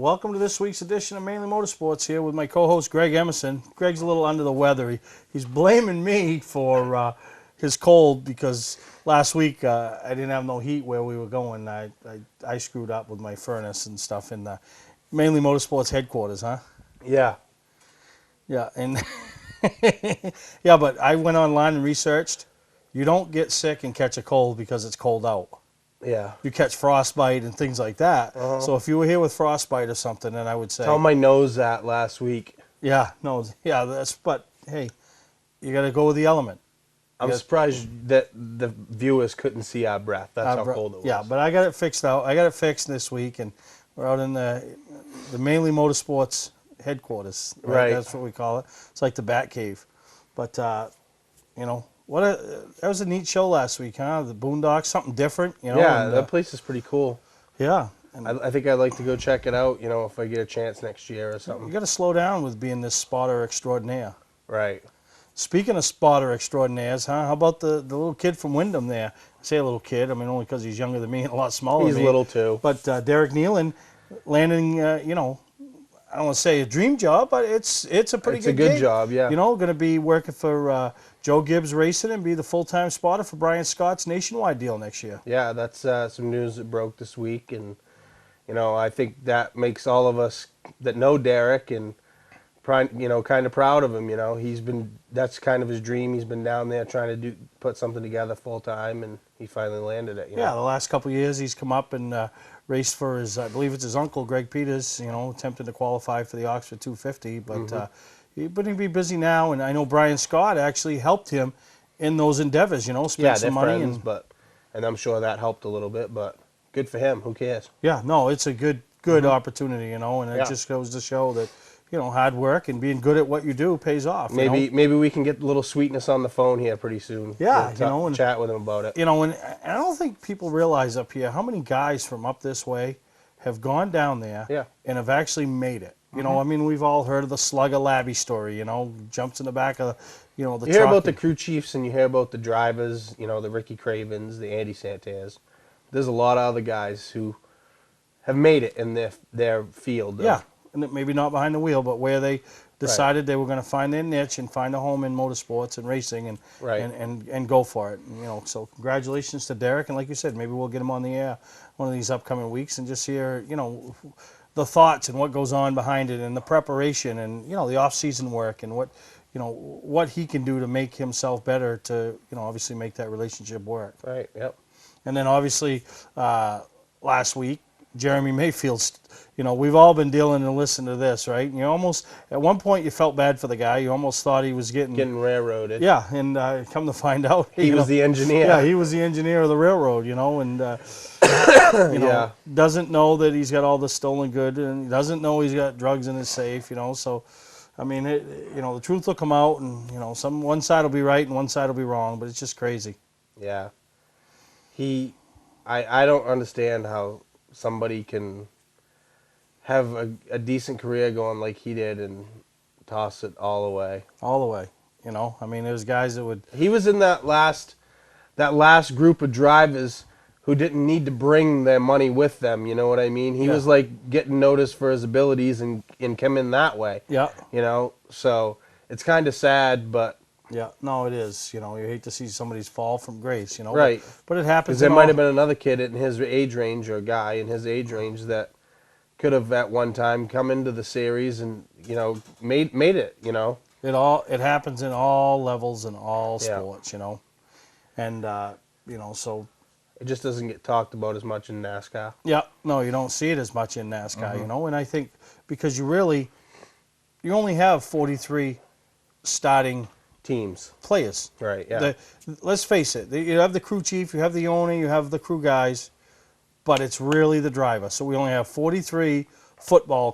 welcome to this week's edition of Mainly Motorsports here with my co-host Greg Emerson. Greg's a little under the weather. He's blaming me for his cold because last week I didn't have no heat where we were going. I screwed up with my furnace and stuff in the Mainly Motorsports headquarters, huh? Yeah. Yeah, and yeah, but I went online and researched. You don't get sick and catch a cold because it's cold out. Yeah. You catch frostbite and things like that. Uh-huh. So if you were here with frostbite or something, then I would say... Tell my nose that last week. Yeah, no, yeah, but hey, you got to go with the element. I'm surprised that the viewers couldn't see our breath. That's how cold it was. Yeah, but I got it fixed out. I got it fixed this week, and we're out in the Mainly Motorsports headquarters. Right. That's what we call it. It's like the Bat Cave. But, you know, that was a neat show last week, huh? The Boondocks, something different, you know. Yeah, and, that place is pretty cool. Yeah. I think I'd like to go check it out, you know, if I get a chance next year or something. You got to slow down with being this spotter extraordinaire. Right. Speaking of spotter extraordinaires, huh? How about the little kid from Wyndham there? I say a little kid, I mean only because he's younger than me and a lot smaller than me. He's little too. But Derek Nealon landing, you know, I don't want to say a dream job, but it's a pretty good good gig. job, yeah. You know, going to be working for Joe Gibbs Racing and be the full-time spotter for Brian Scott's nationwide deal next year. Yeah, that's some news that broke this week, and you know, I think that makes all of us that know Derek and you know, kind of proud of him. You know, that's kind of his dream. He's been down there trying to put something together full time, and he finally landed it. You know? Yeah, the last couple of years he's come up and raced for his, I believe it's his uncle Greg Peters. You know, attempting to qualify for the Oxford 250, but he'd be busy now. And I know Brian Scott actually helped him in those endeavors. You know, spent some money. Friends, and I'm sure that helped a little bit. But good for him. Who cares? Yeah, no, it's a good opportunity. You know, and it just goes to show that, you know, hard work and being good at what you do pays off. Maybe we can get a little sweetness on the phone here pretty soon. Yeah, you know, and chat with him about it. You know, and I don't think people realize up here how many guys from up this way have gone down there and have actually made it. You know, I mean, we've all heard of the Slugger Labby story. You know, jumps in the back of, you know, the truck. You hear about the crew chiefs and you hear about the drivers. You know, the Ricky Cravens, the Andy Santares. There's a lot of other guys who have made it in their field. Yeah. And maybe not behind the wheel, but where they decided they were going to find their niche and find a home in motorsports and racing and go for it. And, you know, so congratulations to Derek. And like you said, maybe we'll get him on the air one of these upcoming weeks and just hear, you know, the thoughts and what goes on behind it and the preparation and, you know, the off-season work and what, you know, what he can do to make himself better to, you know, obviously make that relationship work. Right, yep. And then obviously last week, Jeremy Mayfield, you know, we've all been dealing and listening to this, right? And you almost, at one point, you felt bad for the guy. You almost thought he was getting railroaded. Yeah, and come to find out, he was the engineer. Yeah, he was the engineer of the railroad, you know, and you know, doesn't know that he's got all the stolen good, and he doesn't know he's got drugs in his safe, you know. So, I mean, you know, the truth will come out, and you know, one side will be right and one side will be wrong, but it's just crazy. Yeah. I don't understand how somebody can have a decent career going like he did and toss it all away. All the way, you know. I mean, there's guys that would... He was in that last group of drivers who didn't need to bring their money with them, you know what I mean? He was like getting noticed for his abilities and come in that way. Yeah. You know, so it's kind of sad, but... Yeah, no, it is. You know, you hate to see somebody's fall from grace, you know. Right. But it happens. Because there might have been another kid in his age range or a guy in his age range that could have at one time come into the series and, you know, made it, you know. It happens in all levels and all sports, you know. And, you know, so... It just doesn't get talked about as much in NASCAR. Yeah, no, you don't see it as much in NASCAR, you know. And I think because you only have 43 starting... teams. Players. Right, yeah. Let's face it. You have the crew chief, you have the owner, you have the crew guys, but it's really the driver. So we only have 43 football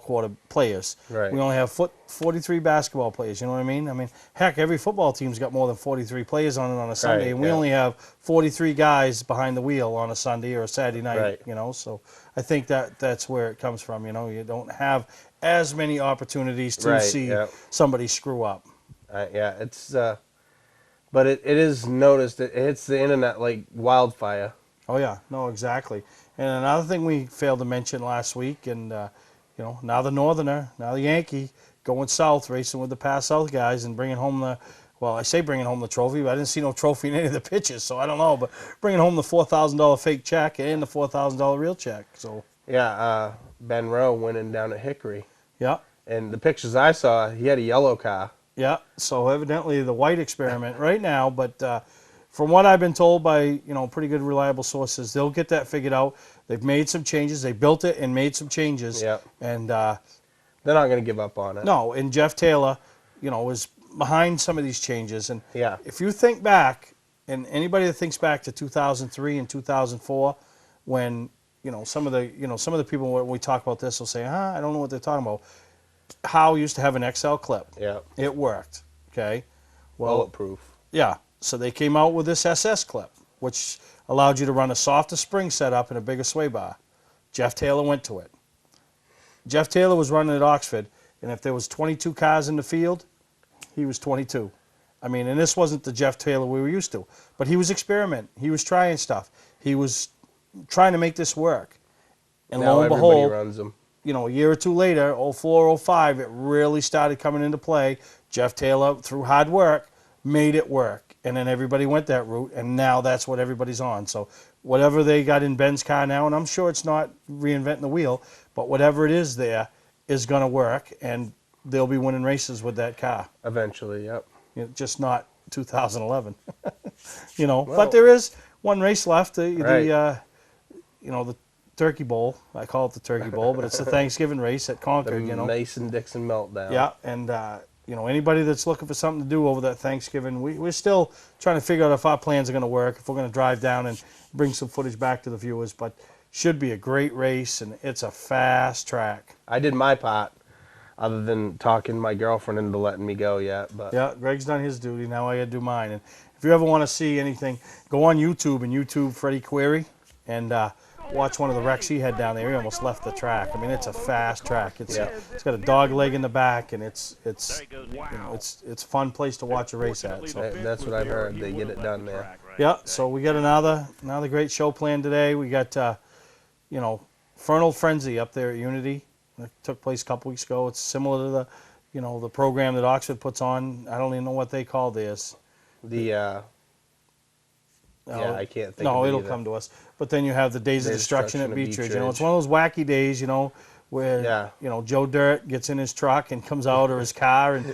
players. Right. We only have 43 basketball players, you know what I mean? I mean, heck, every football team's got more than 43 players on it on a Sunday, and we only have 43 guys behind the wheel on a Sunday or a Saturday night, you know? So I think that's where it comes from, you know? You don't have as many opportunities to see somebody screw up. Yeah, it's, but it is noticed. It hits the internet like wildfire. Oh yeah, no, exactly. And another thing we failed to mention last week, and you know, now the Northerner, now the Yankee, going south, racing with the past South guys and bringing home the, well, I say bringing home the trophy, but I didn't see no trophy in any of the pitches, so I don't know. But bringing home the $4,000 fake check and the $4,000 real check. So yeah, Ben Rowe winning down at Hickory. yeah. And the pictures I saw, he had a yellow car. Yeah. So evidently the white experiment right now, but from what I've been told by, you know, pretty good reliable sources, they'll get that figured out. They've made some changes. They built it and made some changes. Yeah. And they're not going to give up on it. no, and Jeff Taylor, you know, was behind some of these changes. And Yeah. if you think back, and anybody that thinks back to 2003 and 2004, when, you know, some of the people when we talk about this will say, I don't know what they're talking about. Howe used to have an XL clip. Yeah. It worked. Okay. Well, Bulletproof. yeah. So they came out with this SS clip, which allowed you to run a softer spring setup and a bigger sway bar. Jeff Taylor went to it. Jeff Taylor was running at Oxford, and if there was 22 cars in the field, he was 22. I mean, and this wasn't the Jeff Taylor we were used to, but he was experimenting. He was trying stuff. He was trying to make this work. And Now lo and everybody behold, runs them. you know, a year or two later, 04, 05, it really started coming into play. Jeff Taylor, through hard work, made it work. And then everybody went that route, and now that's what everybody's on. So whatever they got in Ben's car now, and I'm sure it's not reinventing the wheel, but whatever it is there is going to work, and they'll be winning races with that car. Eventually, yep. You know, just not 2011. You know, Well, but there is one race left. Right. You know, the Turkey Bowl. I call it the Turkey Bowl, but it's the Thanksgiving race at The Concord. You know, Mason-Dixon meltdown. yeah, and you know, anybody that's looking for something to do over that Thanksgiving, we're still trying to figure out if our plans are going to work, if we're going to drive down and bring some footage back to the viewers. But should be a great race, and it's a fast track. I did my part, other than talking my girlfriend into letting me go yet. But Yeah, Greg's done his duty. Now I got to do mine. And if you ever want to see anything, go on YouTube and YouTube Freddie Query and watch one of the wrecks he had down there. He almost left the track. I mean, it's a fast track. It's got a dog leg in the back, and it's you know, it's a fun place to watch a race at. So that's what I've heard. They get it done there. yeah, so we got another great show planned today. We got you know, Fernal Frenzy up there at Unity. It took place a couple weeks ago. It's similar to the, you know, the program that Oxford puts on. I don't even know what they call this. The I can't think. No, of it it'll either. come to us. But then you have the Days of Destruction at Beach Ridge. You know, it's Ridge. one of those wacky days, you know, where you know, Joe Dirt gets in his truck and comes out or his car and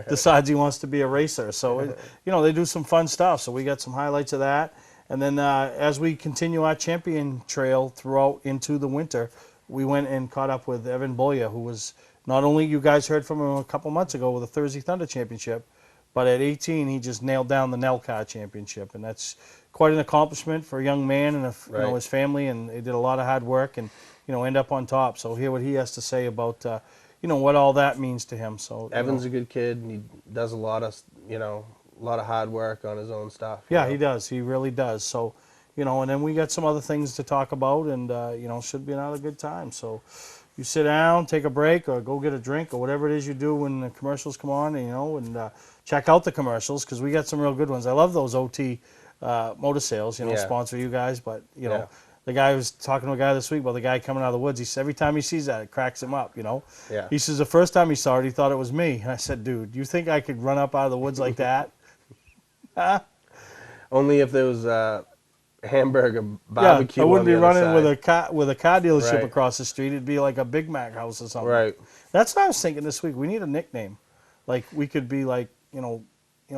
decides he wants to be a racer. So you know, they do some fun stuff. So we got some highlights of that. And then as we continue our champion trail throughout into the winter, we went and caught up with Evan Boya, who was not only, you guys heard from him a couple months ago with the Thursday Thunder Championship, but at 18 he just nailed down the NELCAR Championship, and that's quite an accomplishment for a young man and you know, his family, and they did a lot of hard work and, you know, end up on top. So hear what he has to say about you know, what all that means to him. So Evan's a good kid, and he does a lot of, you know, a lot of hard work on his own stuff. Yeah, know? he does. He really does. So, you know, and then we got some other things to talk about, and you know, should be another good time. So you sit down, take a break, or go get a drink, or whatever it is you do when the commercials come on, and, you know, and check out the commercials, because we got some real good ones. I love those OT motor sales, you know, sponsor you guys, but, you know, the guy was talking to a guy this week about the guy coming out of the woods. He said every time he sees that, it cracks him up, you know. Yeah. He says the first time he saw it, he thought it was me. And I said, dude, you think I could run up out of the woods like that? Only if there was hamburger barbecue. I wouldn't on be the running other side. with a car dealership across the street. It'd be like a Big Mac house or something. Right. That's what I was thinking this week. We need a nickname. Like, we could be like, you know,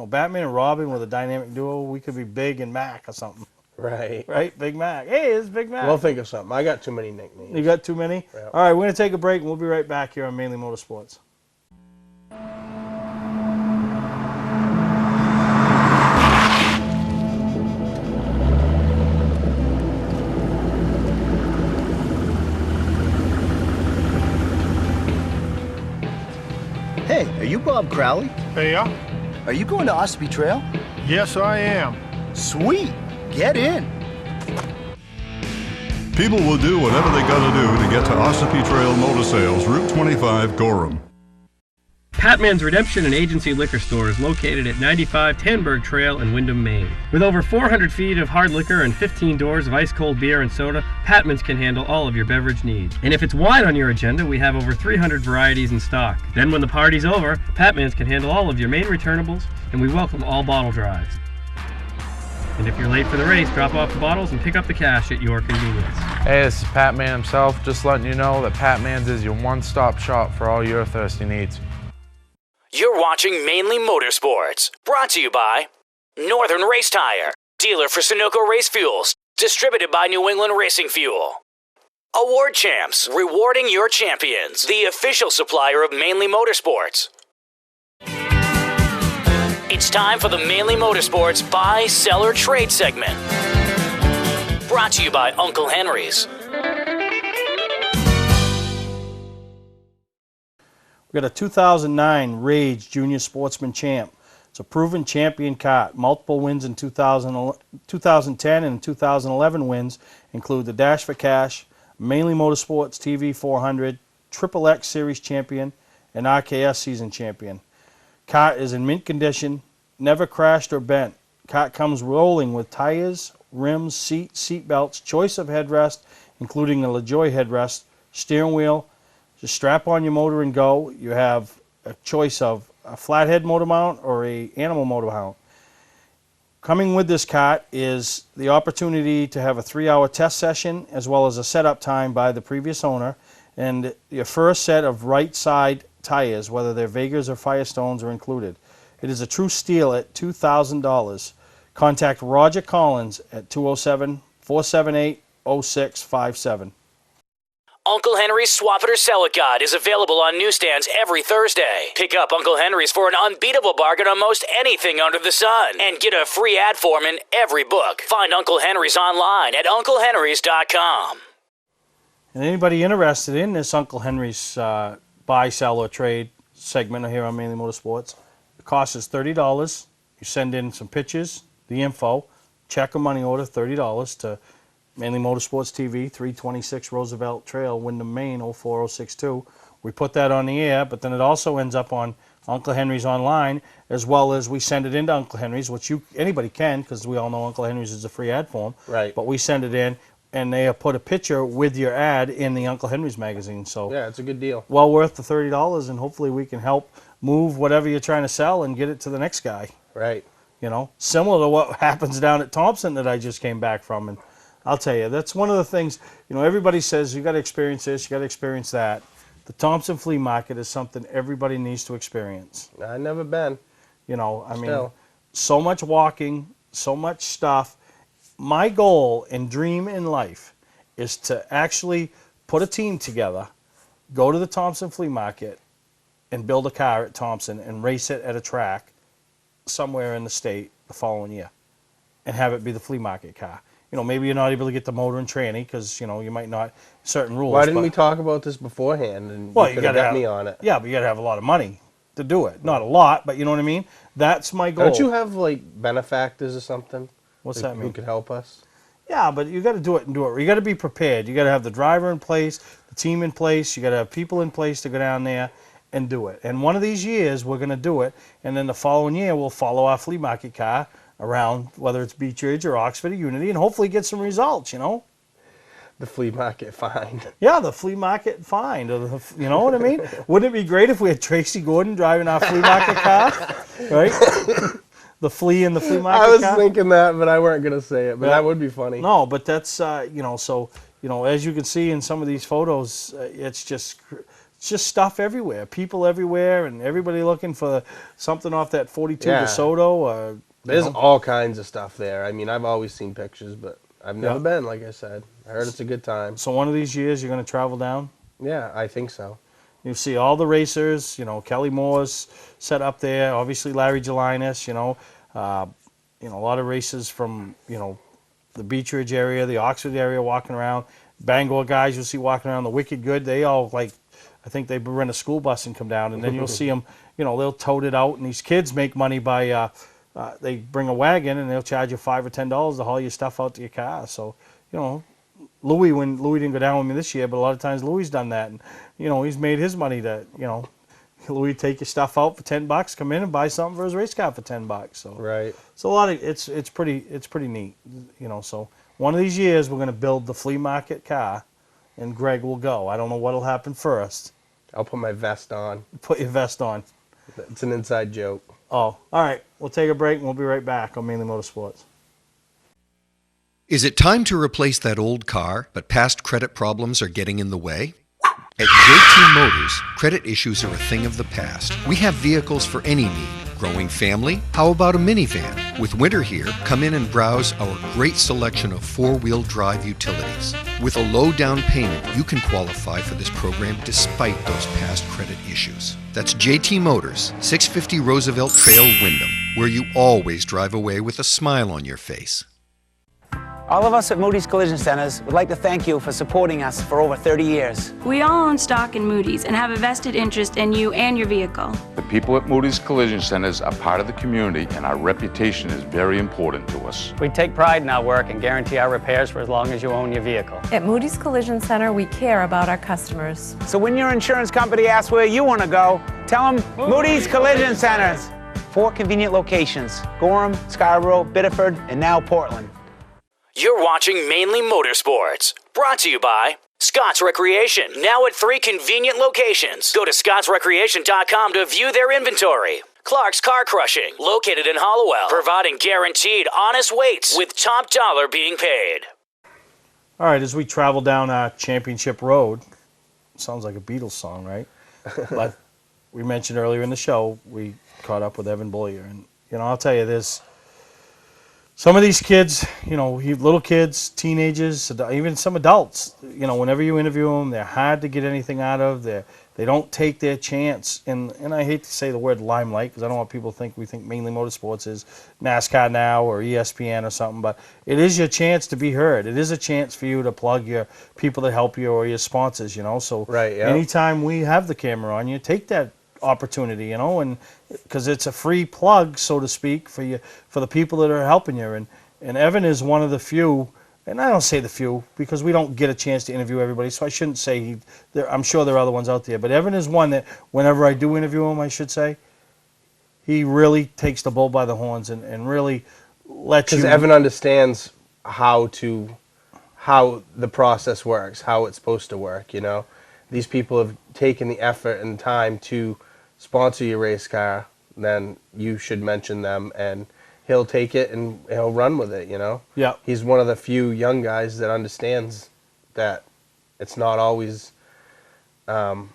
Batman and Robin with a dynamic duo. We could be Big and Mac or something. Right. Right? Big Mac. Hey, it's Big Mac. We'll think of something. I got too many nicknames. You got too many? Yeah. All right, we're going to take a break, and we'll be right back here on Mainly Motorsports. Hey, are you Bob Crowley? Hey, yeah? Are you going to Ospey Trail? Yes, I am. Sweet! Get in! People will do whatever they gotta do to get to Ossipee Trail Motor Sales, Route 25, Gorham. Patman's Redemption and Agency Liquor Store is located at 95 Tanberg Trail in Windham, Maine. With over 400 feet of hard liquor and 15 doors of ice-cold beer and soda, Patman's can handle all of your beverage needs. And if it's wine on your agenda, we have over 300 varieties in stock. Then when the party's over, Patman's can handle all of your main returnables, and we welcome all bottle drives. And if you're late for the race, drop off the bottles and pick up the cash at your convenience. Hey, this is Pat Man himself, just letting you know that Pat Man's is your one-stop shop for all your thirsty needs. You're watching Mainly Motorsports, brought to you by Northern Race Tire, dealer for Sunoco Race Fuels, distributed by New England Racing Fuel. Award Champs, rewarding your champions, the official supplier of Mainly Motorsports. It's time for the Mainly Motorsports Buy, Sell, or Trade segment. Brought to you by Uncle Henry's. We got a 2009 Rage Junior Sportsman Champ. It's a proven champion kart. Multiple wins in 2010 and 2011 wins include the Dash for Cash, Mainly Motorsports TV 400, Triple X Series Champion, and RKS Season Champion. Kart is in mint condition, never crashed or bent. Kart comes rolling with tires, rims, seat belts, choice of headrest, including a LaJoy headrest, steering wheel. Just strap on your motor and go. You have a choice of a flathead motor mount or a animal motor mount. Coming with this kart is the opportunity to have a 3-hour test session as well as a setup time by the previous owner, and your first set of right side tires, whether they're Vegas or Firestones, are included. It is a true steal at $2,000. Contact Roger Collins at 207-478-0657. Uncle Henry's Swap It or Sell It Guide is available on newsstands every Thursday. Pick up Uncle Henry's for an unbeatable bargain on most anything under the sun. And get a free ad form in every book. Find Uncle Henry's online at unclehenrys.com. And anybody interested in this Uncle Henry's buy, sell, or trade segment here on Mainly Motorsports, the cost is $30. You send in some pictures, the info, check or money order, $30 to Mainly Motorsports TV, 326 Roosevelt Trail, Windham, Maine, 04062. We put that on the air, but then it also ends up on Uncle Henry's online, as well as we send it into Uncle Henry's, which anybody can, because we all know Uncle Henry's is a free ad form. Right. But we send it in, and they put a picture with your ad in the Uncle Henry's magazine. So yeah, it's a good deal. Well worth the $30, and hopefully we can help move whatever you're trying to sell and get it to the next guy. Right. You know, similar to what happens down at Thompson that I just came back from. And I'll tell you, that's one of the things, you know, everybody says you got to experience this, you got to experience that. The Thompson Flea Market is something everybody needs to experience. I've never been. You know, I mean, so much walking, so much stuff. My goal and dream in life is to actually put a team together, go to the Thompson Flea Market, and build a car at Thompson and race it at a track somewhere in the state the following year, and have it be the flea market car. You know, maybe you're not able to get the motor and tranny because, you know, you might not, certain rules. Why didn't we talk about this beforehand? And well, you got to got me on it. Yeah, but you got to have a lot of money to do it. Not a lot, but you know what I mean? That's my goal. Don't you have, like, benefactors or something? What's that mean? Who could help us? Yeah, but you got to do it and do it. You got to be prepared. You got to have the driver in place, the team in place. You got to have people in place to go down there and do it. And one of these years we're going to do it, and then the following year we'll follow our flea market car around, whether it's Beech Ridge or Oxford or Unity, and hopefully get some results. You know. The flea market find. Yeah, the flea market find. Or the, you know what I mean? Wouldn't it be great if we had Tracy Gordon driving our flea market car, right? The flea in the flea market car. I was thinking that, but I weren't going to say it. But that would be funny. No, but that's, you know, so, you know, as you can see in some of these photos, it's just stuff everywhere. People everywhere, and everybody looking for something off that 42 DeSoto. There's all kinds of stuff there. I mean, I've always seen pictures, but I've never been, like I said. I heard it's a good time. So one of these years you're going to travel down? Yeah, I think so. You see all the racers, you know, Kelly Moore's set up there, obviously Larry Gelinas, you know, a lot of races from, you know, the Beech Ridge area, the Oxford area walking around. Bangor guys you'll see walking around, the Wicked Good, they all, like, I think they rent a school bus and come down, and then you'll see them, you know, they'll tote it out, and these kids make money by, they bring a wagon, and they'll charge you $5 or $10 to haul your stuff out to your car. So, you know, Louis didn't go down with me this year, but a lot of times Louis done that, and, you know, he's made his money to, you know, Louis, take your stuff out for $10, come in and buy something for his race car for $10. So Right. it's a lot of it's pretty neat, you know. So one of these years we're going to build the flea market car, and Greg will go. I don't know what'll happen first. I'll put my vest on. Put your vest on. It's an inside joke. Oh, all right. We'll take a break and we'll be right back on Mainly Motorsports. Is it time to replace that old car, but past credit problems are getting in the way? At JT Motors, credit issues are a thing of the past. We have vehicles for any need. Growing family? How about a minivan? With winter here, come in and browse our great selection of four-wheel drive utilities. With a low down payment, you can qualify for this program despite those past credit issues. That's JT Motors, 650 Roosevelt Trail, Windham, where you always drive away with a smile on your face. All of us at Moody's Collision Centers would like to thank you for supporting us for over 30 years. We all own stock in Moody's and have a vested interest in you and your vehicle. The people at Moody's Collision Centers are part of the community, and our reputation is very important to us. We take pride in our work and guarantee our repairs for as long as you own your vehicle. At Moody's Collision Center, we care about our customers. So when your insurance company asks where you want to go, tell them Moody's Collision Centers. 4 convenient locations: Gorham, Scarborough, Biddeford, and now Portland. You're watching Mainly Motorsports, brought to you by Scott's Recreation, now at 3 convenient locations. Go to scottsrecreation.com to view their inventory. Clark's Car Crushing, located in Hollowell, providing guaranteed honest weights with top dollar being paid. All right, as we travel down our championship road, sounds like a Beatles song, right? But we mentioned earlier in the show, we caught up with Evan Boyer. And, you know, I'll tell you this. Some of these kids, you know, little kids, teenagers, even some adults, you know, whenever you interview them, they're hard to get anything out of. They don't take their chance. And I hate to say the word limelight because I don't want people to think we think Mainly Motorsports is NASCAR Now or ESPN or something. But it is your chance to be heard. It is a chance for you to plug your people that help you or your sponsors, you know. So right, yeah. Anytime we have the camera on you, take that opportunity, you know, and because it's a free plug, so to speak, for you, for the people that are helping you. And Evan is one of the few, and I don't say the few because we don't get a chance to interview everybody, so I shouldn't say I'm sure there are other ones out there, but Evan is one that whenever I do interview him, I should say, he really takes the bull by the horns and really lets you. Because Evan understands how the process works, how it's supposed to work, you know. These people have taken the effort and time to sponsor your race car, then you should mention them, and he'll take it and he'll run with it, you know? Yeah. He's one of the few young guys that understands that it's not always freebies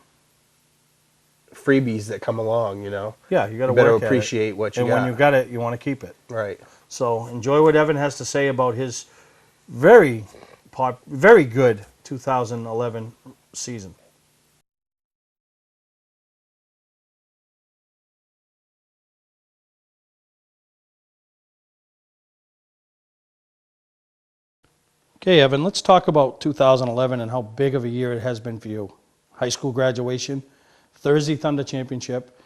that come along, you know? Yeah, you got to better work appreciate what you got. And when you got it, you want to keep it. Right. So enjoy what Evan has to say about his very good 2011 season. Okay, Evan, let's talk about 2011 and how big of a year it has been for you. High school graduation, Thursday Thunder Championship,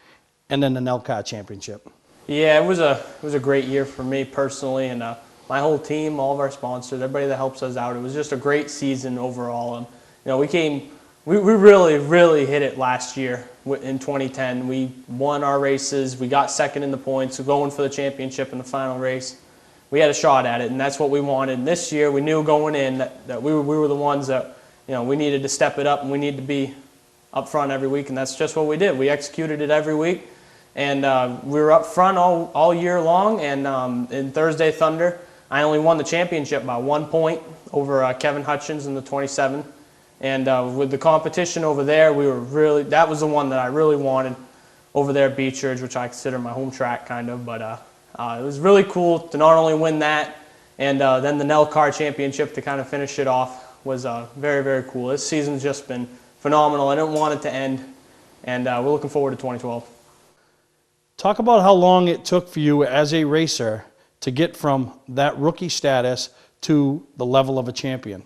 and then the NELCAR Championship. Yeah, it was a great year for me personally, and my whole team, all of our sponsors, everybody that helps us out. It was just a great season overall. And you know, we really hit it last year in 2010. We won our races. We got second in the points, so going for the championship in the final race. We had a shot at it, and that's what we wanted. And this year, we knew going in that we were the ones that, you know, we needed to step it up and we needed to be up front every week, and that's just what we did. We executed it every week, and we were up front all year long. And in Thursday Thunder, I only won the championship by 1 point over Kevin Hutchins in the 27. And with the competition over there, that was the one that I really wanted over there at Beech Ridge, which I consider my home track kind of, but it was really cool to not only win that, and then the NELCAR Championship to kind of finish it off was very, very cool. This season's just been phenomenal. I didn't want it to end, and we're looking forward to 2012. Talk about how long it took for you as a racer to get from that rookie status to the level of a champion.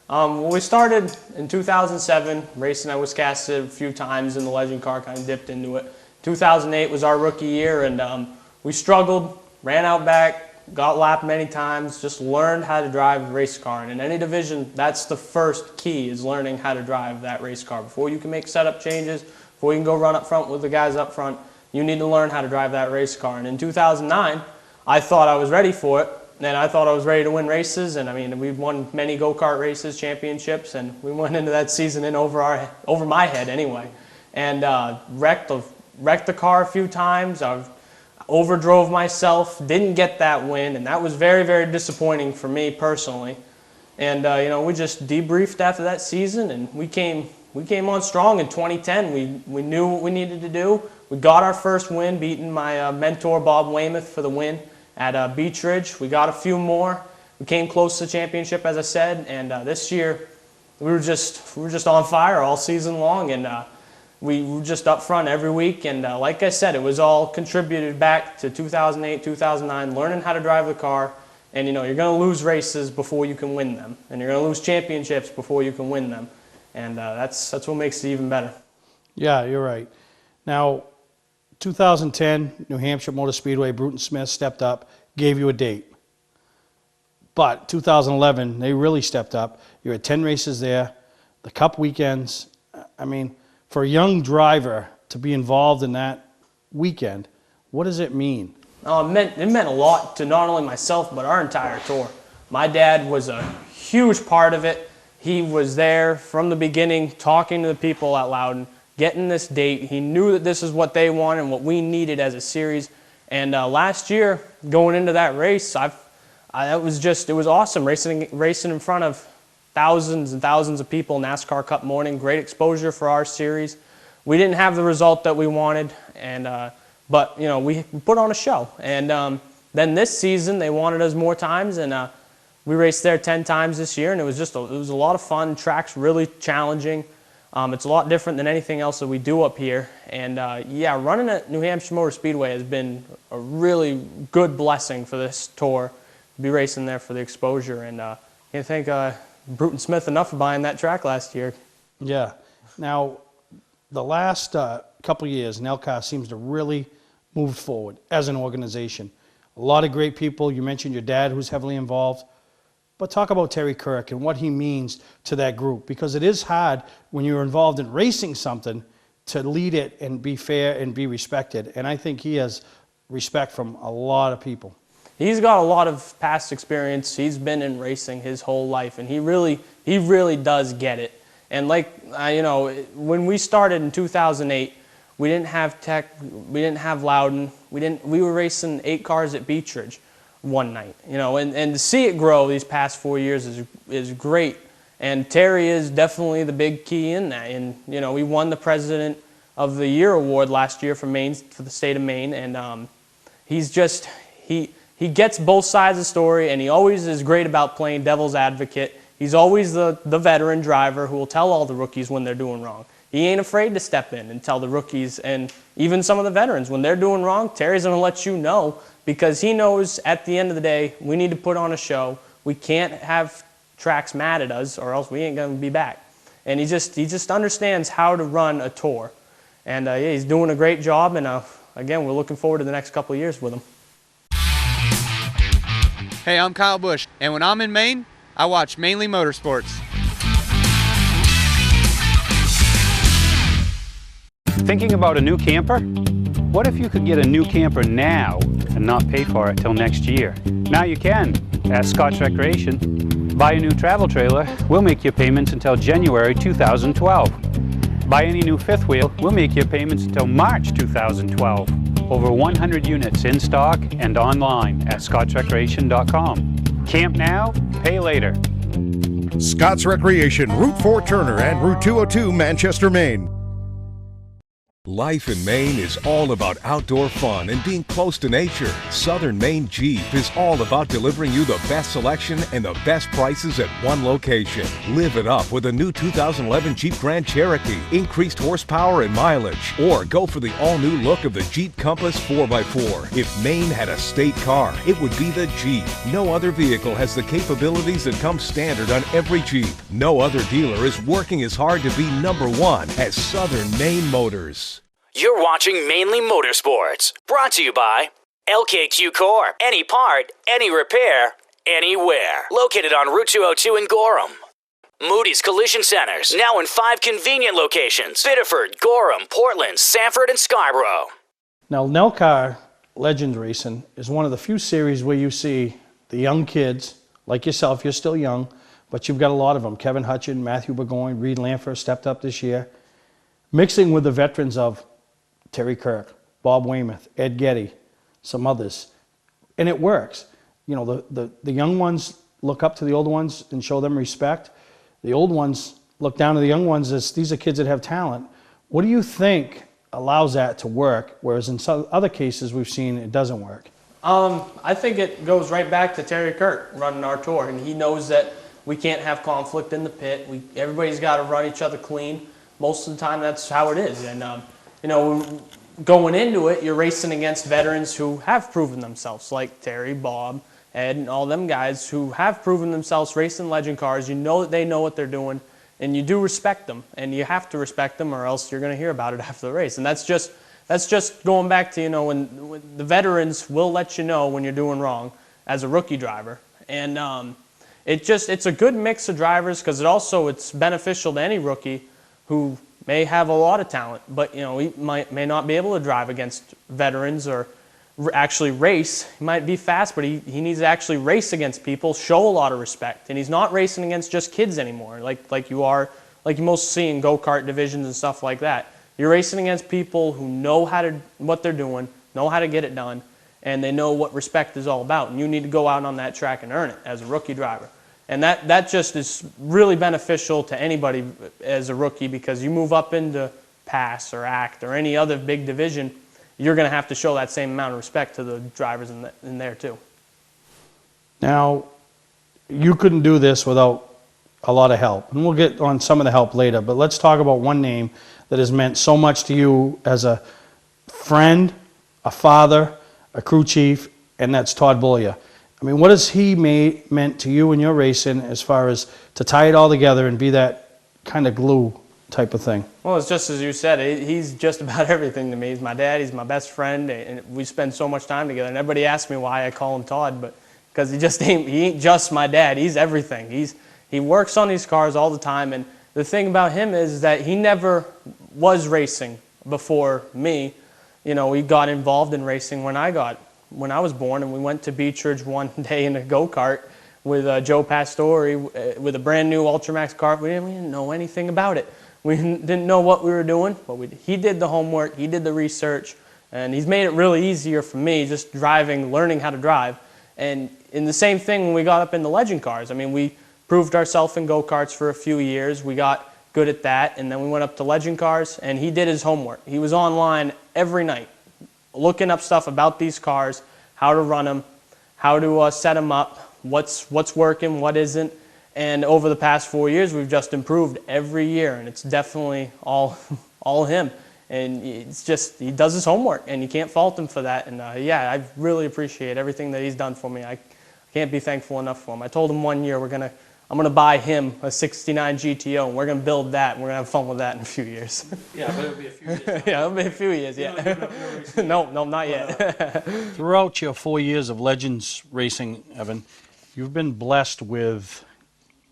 We started in 2007, racing at Wiscasset a few times in the Legend car, kind of dipped into it. 2008 was our rookie year, and we struggled, ran out back, got lapped many times, just learned how to drive a race car. And in any division, that's the first key, is learning how to drive that race car. Before you can make setup changes, before you can go run up front with the guys up front, you need to learn how to drive that race car. And in 2009, I thought I was ready for it, and I thought I was ready to win races. And I mean, we've won many go-kart races, championships, and we went into that season in over my head anyway, and wrecked the car a few times. I overdrove myself, didn't get that win, and that was very, very disappointing for me personally. And we just debriefed after that season, and we came on strong in 2010. We knew what we needed to do. We got our first win, beating my mentor Bob Weymouth for the win at Beech Ridge. We got a few more. We came close to the championship, as I said, and this year we were just on fire all season long, and we were just up front every week. And like I said, it was all contributed back to 2008, 2009, learning how to drive the car. And you're going to lose races before you can win them, and you're going to lose championships before you can win them, and that's what makes it even better. Yeah, you're right. Now, 2010, New Hampshire Motor Speedway, Bruton Smith stepped up, gave you a date. But 2011, they really stepped up. You had 10 races there, the Cup weekends. I mean, for a young driver to be involved in that weekend, what does it mean? It meant a lot to not only myself, but our entire tour. My dad was a huge part of it. He was there from the beginning, talking to the people at Loudon, getting this date. He knew that this is what they wanted and what we needed as a series. And last year, going into that race, it was awesome racing in front of thousands and thousands of people, NASCAR Cup morning, great exposure for our series. We didn't have the result that we wanted, but we put on a show. And then this season, they wanted us more times, and we raced there 10 times this year, and it was a lot of fun. Track's really challenging. It's a lot different than anything else that we do up here. And running at New Hampshire Motor Speedway has been a really good blessing for this tour, to be racing there for the exposure. And can't thank Bruton Smith enough for buying that track last year. Yeah. Now, the last couple of years, NELCA seems to really move forward as an organization. A lot of great people. You mentioned your dad, who's heavily involved. But talk about Terry Kirk and what he means to that group, because it is hard when you're involved in racing something to lead it and be fair and be respected. And I think he has respect from a lot of people. He's got a lot of past experience. He's been in racing his whole life, and he really does get it. And when we started in 2008, we didn't have Tech, we didn't have Loudon, we were racing 8 cars at Beech Ridge one night, and to see it grow these past 4 years is great. And Terry is definitely the big key in that. And we won the President of the Year award last year for the state of Maine, and he gets both sides of the story, and he always is great about playing devil's advocate. He's always the veteran driver who will tell all the rookies when they're doing wrong. He ain't afraid to step in and tell the rookies and even some of the veterans when they're doing wrong. Terry's going to let you know, because he knows at the end of the day we need to put on a show. We can't have tracks mad at us, or else we ain't going to be back. And he just understands how to run a tour. And he's doing a great job. And again, we're looking forward to the next couple of years with him. Hey, I'm Kyle Busch, and when I'm in Maine, I watch Mainely Motorsports. Thinking about a new camper? What if you could get a new camper now and not pay for it till next year? Now you can at Scott's Recreation. Buy a new travel trailer, we'll make your payments until January 2012. Buy any new fifth wheel, we'll make your payments until March 2012. Over 100 units in stock and online at scottsrecreation.com. Camp now, pay later. Scott's Recreation, Route 4 Turner and Route 202 Manchester, Maine. Life in Maine is all about outdoor fun and being close to nature. Southern Maine Jeep is all about delivering you the best selection and the best prices at one location. Live it up with a new 2011 Jeep Grand Cherokee, increased horsepower and mileage, or go for the all-new look of the Jeep Compass 4x4. If Maine had a state car, it would be the Jeep. No other vehicle has the capabilities that come standard on every Jeep. No other dealer is working as hard to be #1 as Southern Maine Motors. You're watching Mainly Motorsports, brought to you by LKQ Core. Any part, any repair, anywhere. Located on Route 202 in Gorham. Moody's Collision Centers, now in 5 convenient locations: Biddeford, Gorham, Portland, Sanford, and Scarborough. Now, NELCAR Legends Racing is one of the few series where you see the young kids, like yourself, you're still young, but you've got a lot of them. Kevin Hutchin, Matthew Burgoyne, Reed Lanford stepped up this year, mixing with the veterans of Terry Kirk, Bob Weymouth, Ed Getty, some others. And it works. You know, the young ones look up to the older ones and show them respect. The old ones look down to the young ones as these are kids that have talent. What do you think allows that to work, whereas in some other cases we've seen it doesn't work? I think it goes right back to Terry Kirk running our tour, and he knows that we can't have conflict in the pit. Everybody's got to run each other clean. Most of the time that's how it is. And you know, going into it, you're racing against veterans who have proven themselves, like Terry, Bob, Ed, and all them guys who have proven themselves racing legend cars. You know that they know what they're doing, and you do respect them, and you have to respect them, or else you're going to hear about it after the race. And that's just going back to, you know, when the veterans will let you know when you're doing wrong as a rookie driver. And it's a good mix of drivers, because it's beneficial to any rookie who may have a lot of talent, but, you know, he may not be able to drive against veterans or actually race. He might be fast, but he needs to actually race against people, show a lot of respect. And he's not racing against just kids anymore, like you most see in go-kart divisions and stuff like that. You're racing against people who know what they're doing, know how to get it done, and they know what respect is all about. And you need to go out on that track and earn it as a rookie driver. And that just is really beneficial to anybody as a rookie, because you move up into PASS or ACT or any other big division, you're going to have to show that same amount of respect to the drivers in there too. Now, you couldn't do this without a lot of help, and we'll get on some of the help later, but let's talk about one name that has meant so much to you as a friend, a father, a crew chief, and that's Todd Bullier. I mean, what has he meant to you in your racing as far as to tie it all together and be that kind of glue type of thing? Well, it's just as you said, he's just about everything to me. He's my dad, he's my best friend, and we spend so much time together. And everybody asks me why I call him Todd, but because he ain't just my dad, he's everything. He works on these cars all the time, and the thing about him is that he never was racing before me. You know, he got involved in racing when I was born, and we went to Beechridge one day in a go-kart with Joe Pastore with a brand new Ultramax car. We didn't know anything about it. We didn't know what we were doing, but he did the homework, he did the research, and he's made it really easier for me just driving, learning how to drive. And in the same thing when we got up in the legend cars. I mean, we proved ourselves in go-karts for a few years. We got good at that, and then we went up to legend cars, and he did his homework. He was online every night looking up stuff about these cars, how to run them, how to set them up, what's working, what isn't. And over the past 4 years, we've just improved every year, and it's definitely all him. And it's just, he does his homework, and you can't fault him for that. And yeah, I really appreciate everything that he's done for me. I can't be thankful enough for him. I told him one year I'm gonna buy him a '69 GTO, and we're gonna build that, and we're gonna have fun with that in a few years. Yeah, but it'll be a few years. Yeah, it'll be a few years. Yeah. No, not yet. Throughout your 4 years of Legends racing, Evan, you've been blessed with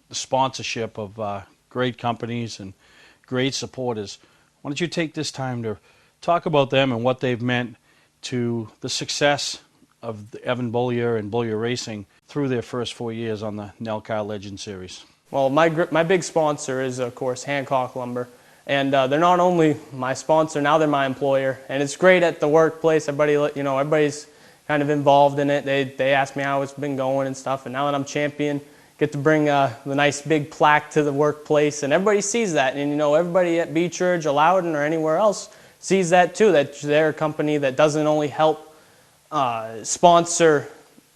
the sponsorship of great companies and great supporters. Why don't you take this time to talk about them and what they've meant to the success of the Evan Bullier and Bullier Racing through their first 4 years on the NELCAR Legend Series? Well, my big sponsor is, of course, Hancock Lumber. And they're not only my sponsor, now they're my employer. And it's great at the workplace. Everybody's kind of involved in it. They ask me how it's been going and stuff. And now that I'm champion, get to bring the nice big plaque to the workplace. And everybody sees that. And, everybody at Beechridge, Loudon, or anywhere else sees that too, that they're a company that doesn't only help sponsor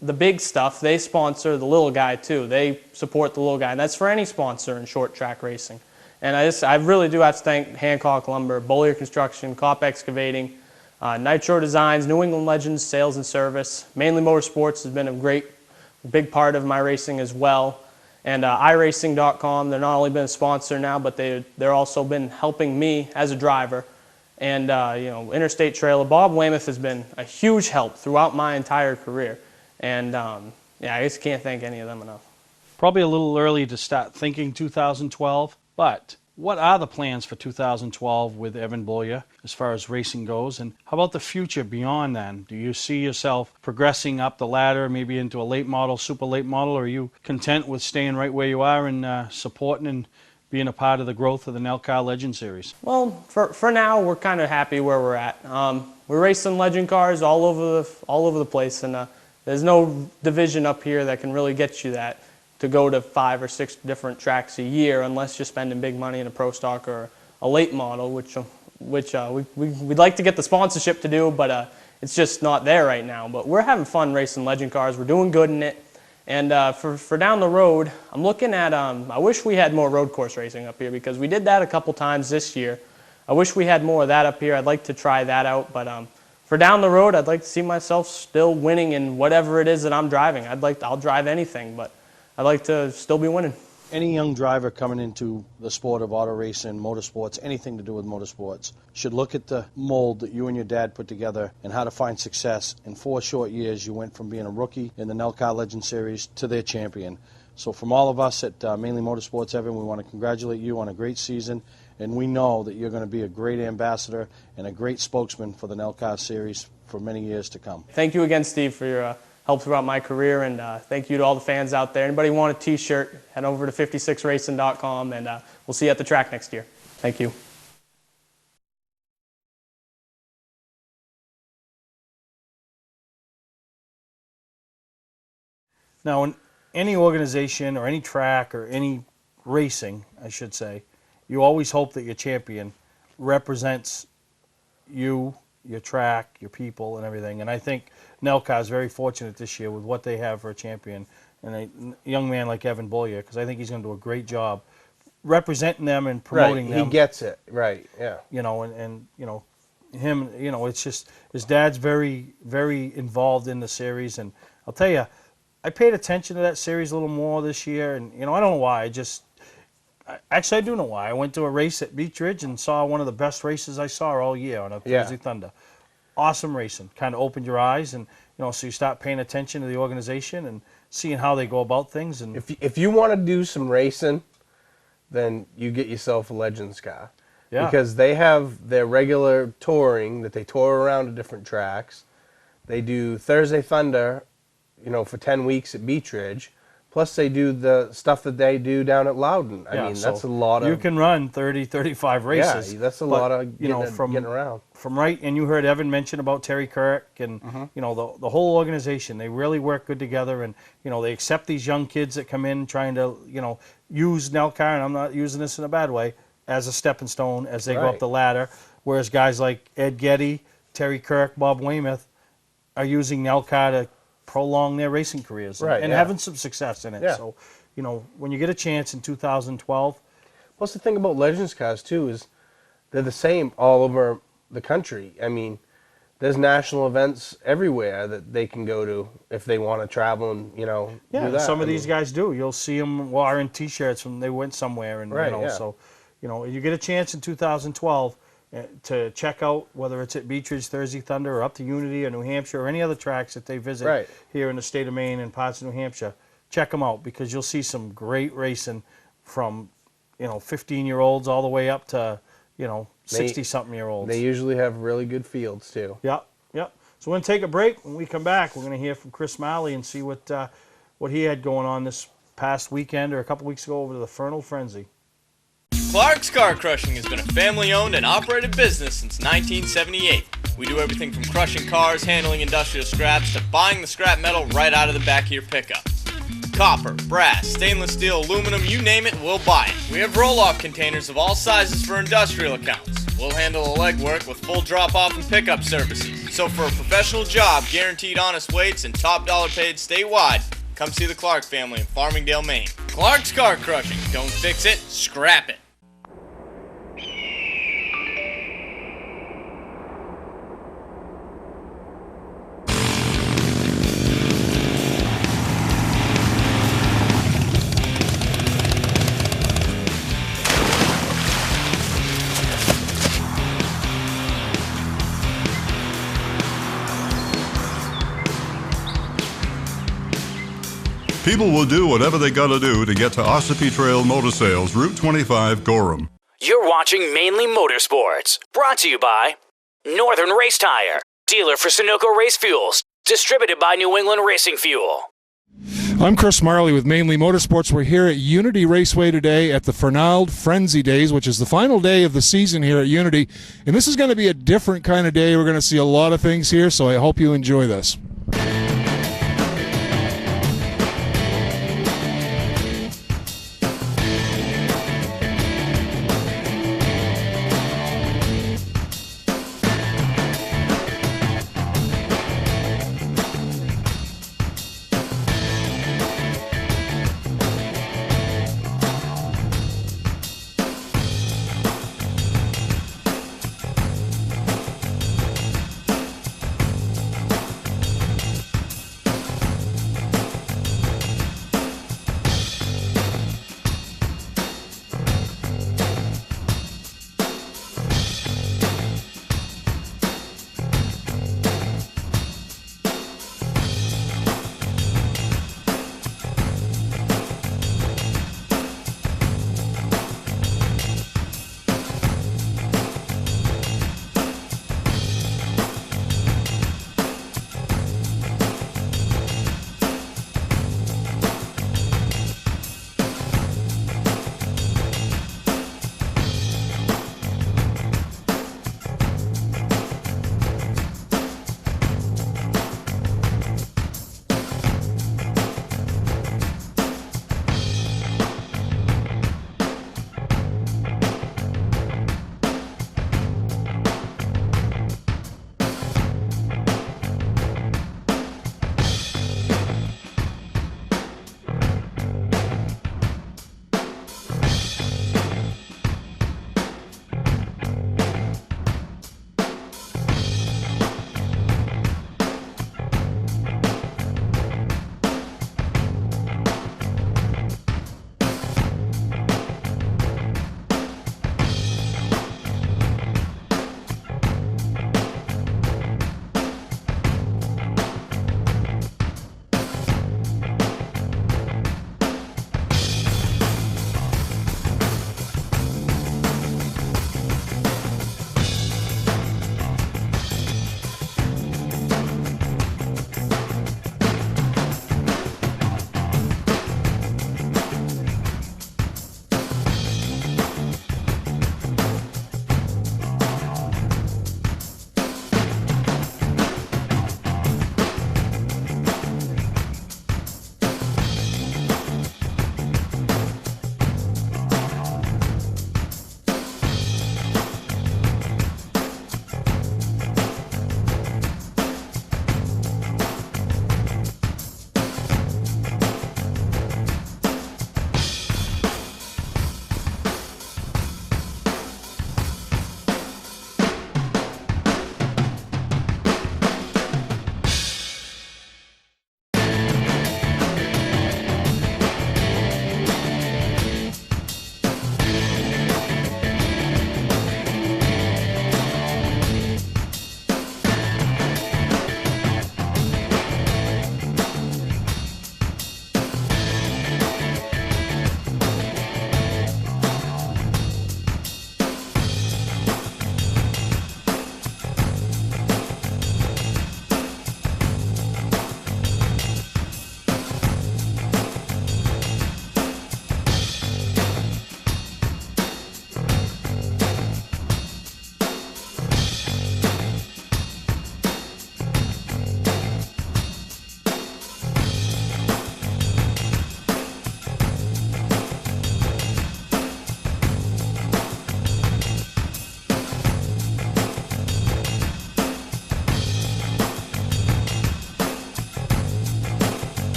the big stuff, they sponsor the little guy too. They support the little guy, and that's for any sponsor in short track racing. And I really do have to thank Hancock Lumber, Bullier Construction, Kopp Excavating, Nitro Designs, New England Legends Sales and Service. Mainly Motorsports has been a big part of my racing as well. And iRacing.com, they're not only been a sponsor now, but they're also been helping me as a driver. And Interstate Trailer, Bob Weymouth has been a huge help throughout my entire career. And yeah, I just can't thank any of them enough. probably a little early to start thinking 2012, but what are the plans for 2012 with Evan Bolia as far as racing goes? And how about the future beyond then? Do you see yourself progressing up the ladder, maybe into a late model, super late model, or are you content with staying right where you are and supporting and being a part of the growth of the NELCAR Legend Series? Well, for now, we're kind of happy where we're at. We're racing legend cars all over the place, and there's no division up here that can really get you that, to go to 5 or 6 different tracks a year, unless you're spending big money in a pro stock or a late model, which we'd like to get the sponsorship to do, but it's just not there right now. But we're having fun racing legend cars. We're doing good in it. And for down the road, I'm looking at, I wish we had more road course racing up here, because we did that a couple times this year. I wish we had more of that up here. I'd like to try that out. But for down the road, I'd like to see myself still winning in whatever it is that I'm driving. I'll drive anything, but I'd like to still be winning. Any young driver coming into the sport of auto racing, motorsports, anything to do with motorsports, should look at the mold that you and your dad put together and how to find success. In 4 short years, you went from being a rookie in the NELCAR Legend Series to their champion. So from all of us at Mainly Motorsports, Evan, we want to congratulate you on a great season, and we know that you're going to be a great ambassador and a great spokesman for the NELCAR Series for many years to come. Thank you again, Steve, for your help throughout my career, and thank you to all the fans out there. Anybody want a t-shirt, head over to 56racing.com, and we'll see you at the track next year. Thank you. Now, in any organization or any track or any racing, I should say, you always hope that your champion represents you, your track, your people, and everything. And I think NELCAR is very fortunate this year with what they have for a champion and a young man like Evan Bolia, because I think he's going to do a great job representing them and promoting them. He gets it, right, yeah. You know, and you know, him, you know, it's just, his dad's very, very involved in the series. And I'll tell you, I paid attention to that series a little more this year, and, you know, I don't know why, actually, I do know why. I went to a race at Beech Ridge and saw one of the best races I saw all year on a Thursday Thunder. Awesome racing. Kind of opened your eyes, and you know, so you start paying attention to the organization and seeing how they go about things. And if you want to do some racing, then you get yourself a Legends car. Yeah. Because they have their regular touring that they tour around to different tracks. They do Thursday Thunder, you know, for 10 weeks at Beech Ridge. Plus, they do the stuff that they do down at Loudon. I mean, that's a lot of... You can run 30, 35 races. Yeah, that's a lot of getting around. From right, and you heard Evan mention about Terry Kirk and, you know, the whole organization. They really work good together, and, you know, they accept these young kids that come in trying to, you know, use NELCAR, and I'm not using this in a bad way, as a stepping stone as they go up the ladder. Whereas guys like Ed Getty, Terry Kirk, Bob Weymouth are using NELCAR to prolong their racing careers and having some success in it. Yeah. So, you know, when you get a chance in 2012. Plus, the thing about Legends cars, too, is they're the same all over the country. I mean, there's national events everywhere that they can go to if they want to travel and, you know, do that. Some of these guys do. You'll see them wearing T-shirts when they went somewhere. And, you know, so, you know, you get a chance in 2012 to check out whether it's at Beech Ridge, Thursday Thunder, or up to Unity or New Hampshire or any other tracks that they visit here in the state of Maine and parts of New Hampshire. Check them out, because you'll see some great racing from, you know, 15-year-olds all the way up to, you know, 60-something-year-olds. They usually have really good fields, too. Yep, yep. So we're going to take a break. When we come back, we're going to hear from Chris Marley and see what he had going on this past weekend or a couple weeks ago over to the Fernal Frenzy. Clark's Car Crushing has been a family-owned and operated business since 1978. We do everything from crushing cars, handling industrial scraps, to buying the scrap metal right out of the back of your pickup. Copper, brass, stainless steel, aluminum, you name it, we'll buy it. We have roll-off containers of all sizes for industrial accounts. We'll handle the legwork with full drop-off and pickup services. So for a professional job, guaranteed honest weights, and top dollar paid statewide, come see the Clark family in Farmingdale, Maine. Clark's Car Crushing. Don't fix it, scrap it. People will do whatever they gotta do to get to Ossipee Trail Motor Sales, Route 25, Gorham. You're watching Mainly Motorsports, brought to you by Northern Race Tire, dealer for Sunoco Race Fuels, distributed by New England Racing Fuel. I'm Chris Marley with Mainly Motorsports. We're here at Unity Raceway today at the Fernald Frenzy Days, which is the final day of the season here at Unity. And this is going to be a different kind of day. We're going to see a lot of things here, so I hope you enjoy this.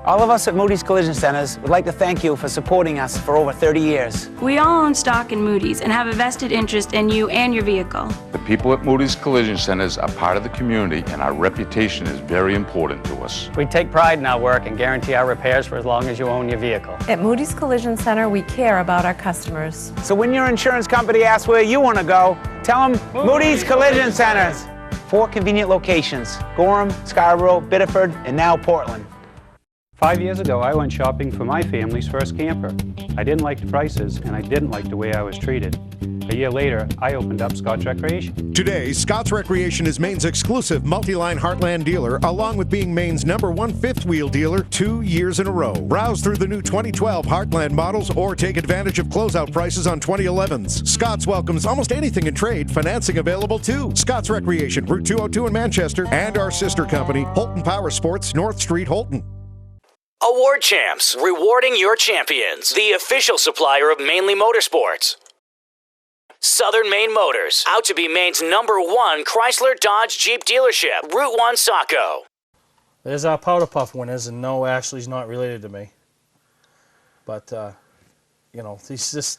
All of us at Moody's Collision Centers would like to thank you for supporting us for over 30 years. We all own stock in Moody's and have a vested interest in you and your vehicle. The people at Moody's Collision Centers are part of the community, and our reputation is very important to us. We take pride in our work and guarantee our repairs for as long as you own your vehicle. At Moody's Collision Center, we care about our customers. So when your insurance company asks where you want to go, tell them Moody's Collision Centers. 4 convenient locations: Gorham, Scarborough, Biddeford, and now Portland. 5 years ago, I went shopping for my family's first camper. I didn't like the prices, and I didn't like the way I was treated. A year later, I opened up Scott's Recreation. Today, Scott's Recreation is Maine's exclusive multi-line Heartland dealer, along with being Maine's #1 fifth-wheel dealer 2 years in a row. Browse through the new 2012 Heartland models or take advantage of closeout prices on 2011s. Scott's welcomes almost anything in trade, financing available too. Scott's Recreation, Route 202 in Manchester, and our sister company, Holton Power Sports, North Street, Holton. Award Champs, rewarding your champions. The official supplier of Mainely Motorsports. Southern Maine Motors, out to be Maine's #1 Chrysler Dodge Jeep dealership. Route 1 Saco. There's our Powder Puff winners, and no, Ashley's not related to me. But, you know, this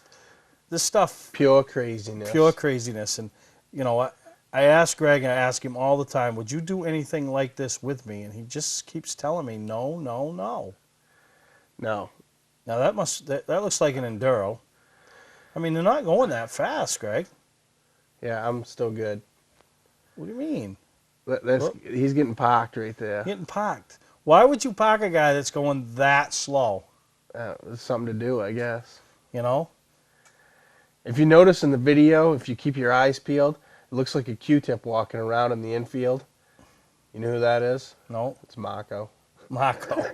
stuff... Pure craziness. Pure craziness. And, you know, I ask Greg, and I ask him all the time, would you do anything like this with me? And he just keeps telling me, no, no, no. No. Now, that looks like an Enduro. I mean, they're not going that fast, Greg. Yeah, I'm still good. What do you mean? He's getting parked right there. Getting parked. Why would you park a guy that's going that slow? There's something to do, I guess. You know? If you notice in the video, if you keep your eyes peeled, it looks like a Q-tip walking around in the infield. You know who that is? No. It's Marco. Marco.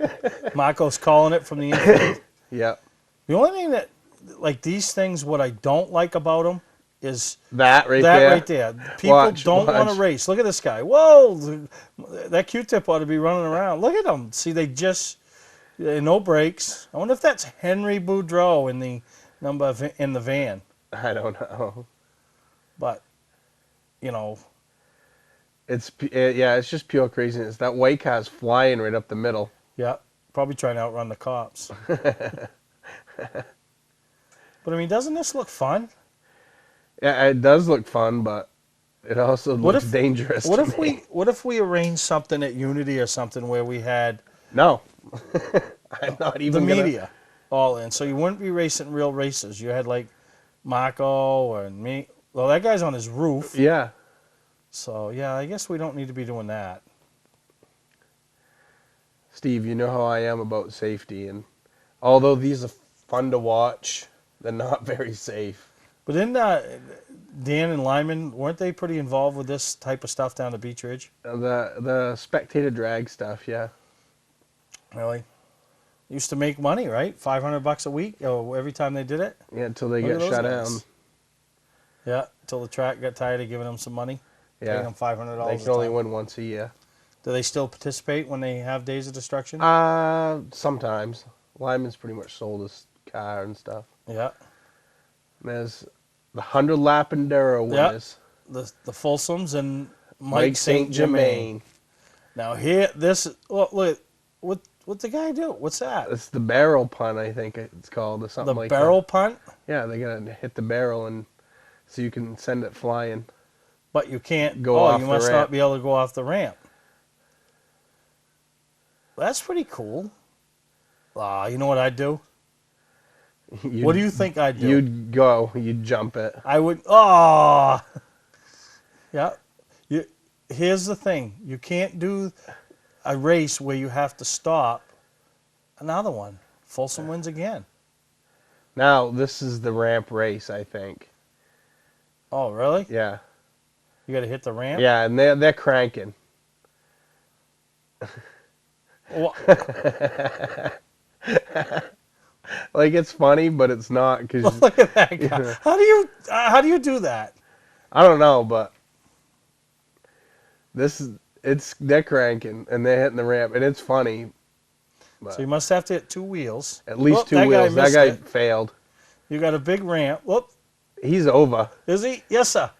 Marco's calling it from the infield. Yep. The only thing that, like these things, what I don't like about them is that right there. People don't want to race. Look at this guy. Whoa, that Q-tip ought to be running around. Look at him. See, no brakes. I wonder if that's Henry Boudreau in the van. I don't know. But, you know, it's just pure craziness. That white car's flying right up the middle. Yeah, probably trying to outrun the cops. But, I mean, doesn't this look fun? Yeah, it does look fun, but it also looks dangerous. What if we arranged something at Unity or something where we had... No. I'm not even the media all in. So you wouldn't be racing real races. You had, like, Marco and me. Well, that guy's on his roof. Yeah. So, yeah, I guess we don't need to be doing that. Steve, you know how I am about safety. And although these are fun to watch, they're not very safe. But didn't Dan and Lyman, weren't they pretty involved with this type of stuff down at Beach Ridge? The spectator drag stuff, yeah. Really? Used to make money, right? $500 a week every time they did it? Yeah, until they got shut down. Yeah, until the track got tired of giving them some money. Yeah. Paying them $500 They can only win once a year. Do they still participate when they have Days of Destruction? Sometimes. Lyman's pretty much sold his car and stuff. Yeah. And there's the 100-lap Enduro winners. Yeah. The Folsoms and Mike St. Germain. Now here, look, what'd the guy do? What's that? It's the barrel punt, I think it's called, or something like that. The barrel punt? Yeah, they're going to hit the barrel and so you can send it flying. But you can't go off the ramp. You must not be able to go off the ramp. That's pretty cool. You know what I'd do? What do you think I'd do? You'd jump it. I would, yeah. Here's the thing. You can't do a race where you have to stop another one. Folsom wins again. Now, this is the ramp race, I think. Oh, really? Yeah. You got to hit the ramp? Yeah, and they're cranking. Like, it's funny, but it's not. Cause, look at that guy. You know, how do you do that? I don't know, but they're cranking and they're hitting the ramp, and it's funny. So you must have to hit 2 wheels. At least 2 wheels. That guy failed. You got a big ramp. Whoop. He's over. Is he? Yes, sir.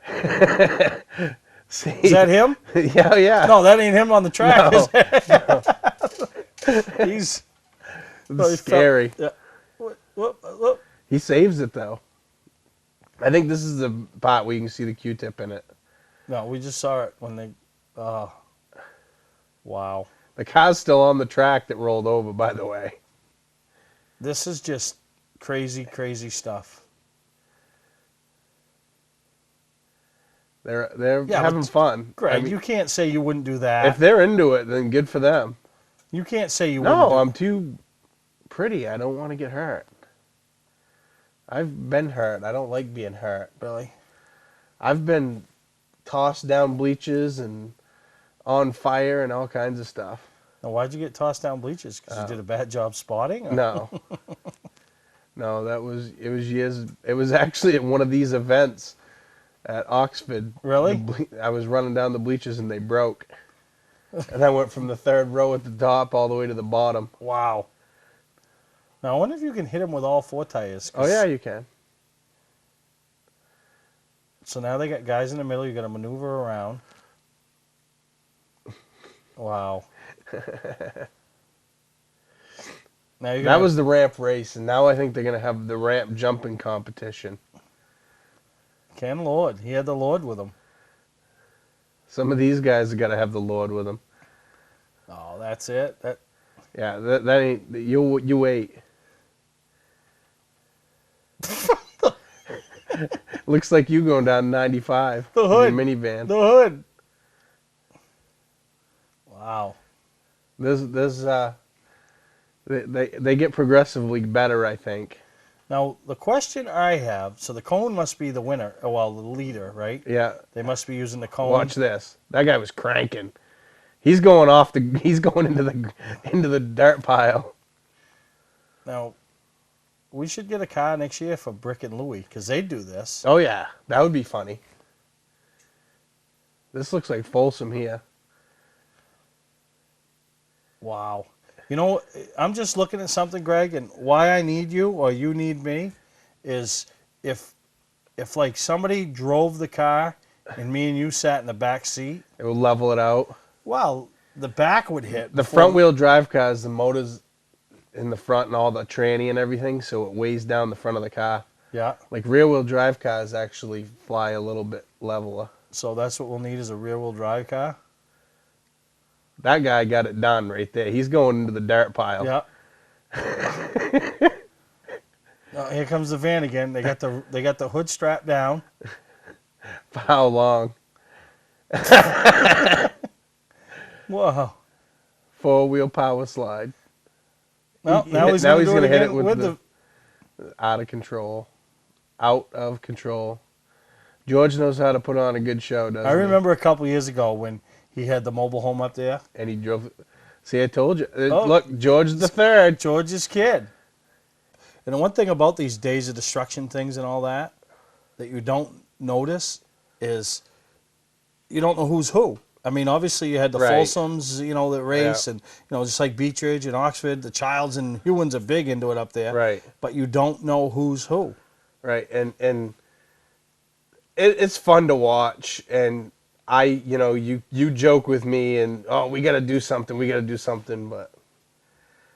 See? Is that him? Yeah. No, that ain't him on the track. No. Is it? It's scary. Yeah. Whoop. He saves it though. I think this is the part where you can see the Q-tip in it. No, we just saw it when they. Wow. The car's still on the track that rolled over, by the way. This is just crazy, crazy stuff. They're having fun. Greg, I mean, you can't say you wouldn't do that. if they're into it, then good for them. You can't say you wouldn't. No, I'm too pretty. I don't want to get hurt. I've been hurt. I don't like being hurt. Really? I've been tossed down bleachers and on fire and all kinds of stuff. Now, why'd you get tossed down bleachers? Because you did a bad job spotting? Or? No. No, it was actually at one of these events at Oxford. Really? I was running down the bleachers and they broke. And I went from the third row at the top all the way to the bottom. Wow. Now, I wonder if you can hit them with all 4 tires. Oh, yeah, you can. So now they got guys in the middle. You got to maneuver around. Wow. Now that was the ramp race, and now I think they're going to have the ramp jumping competition. Ken Lord. He had the Lord with him. Some of these guys have got to have the Lord with them. Oh, that's it? Yeah, that ain't... You wait. Looks like you going down 95. The hood. In your minivan. The hood. Wow. They get progressively better, I think. Now, the question I have, so the cone must be the winner, well, the leader, right? Yeah. They must be using the cone. Watch this. That guy was cranking. He's going into the dirt pile. Now, we should get a car next year for Brick and Louie, because they do this. Oh, yeah. That would be funny. This looks like Folsom here. Wow. You know, I'm just looking at something, Greg, and why I need you or you need me is if like somebody drove the car and me and you sat in the back seat. It would level it out. Well, the back would hit. The front wheel drive cars, the motor's in the front and all the tranny and everything, so it weighs down the front of the car. Yeah. Like rear wheel drive cars actually fly a little bit leveler. So that's what we'll need is a rear wheel drive car? That guy got it done right there. He's going into the dirt pile. Yeah. Oh, here comes the van again. They got the hood strapped down. For how long? Whoa. 4-wheel power slide. Well, now he's going to hit it with the out of control. Out of control. George knows how to put on a good show, doesn't he? I remember a couple years ago when he had the mobile home up there. And he drove. See, I told you. Look, George the Third. George's kid. And the one thing about these Days of Destruction things and all that you don't notice is you don't know who's who. I mean, obviously you had the Folsoms, that race, and just like Beechridge and Oxford, the Childs and Hewins are big into it up there. Right. But you don't know who's who. Right, and it's fun to watch, and you joke with me, and we got to do something, but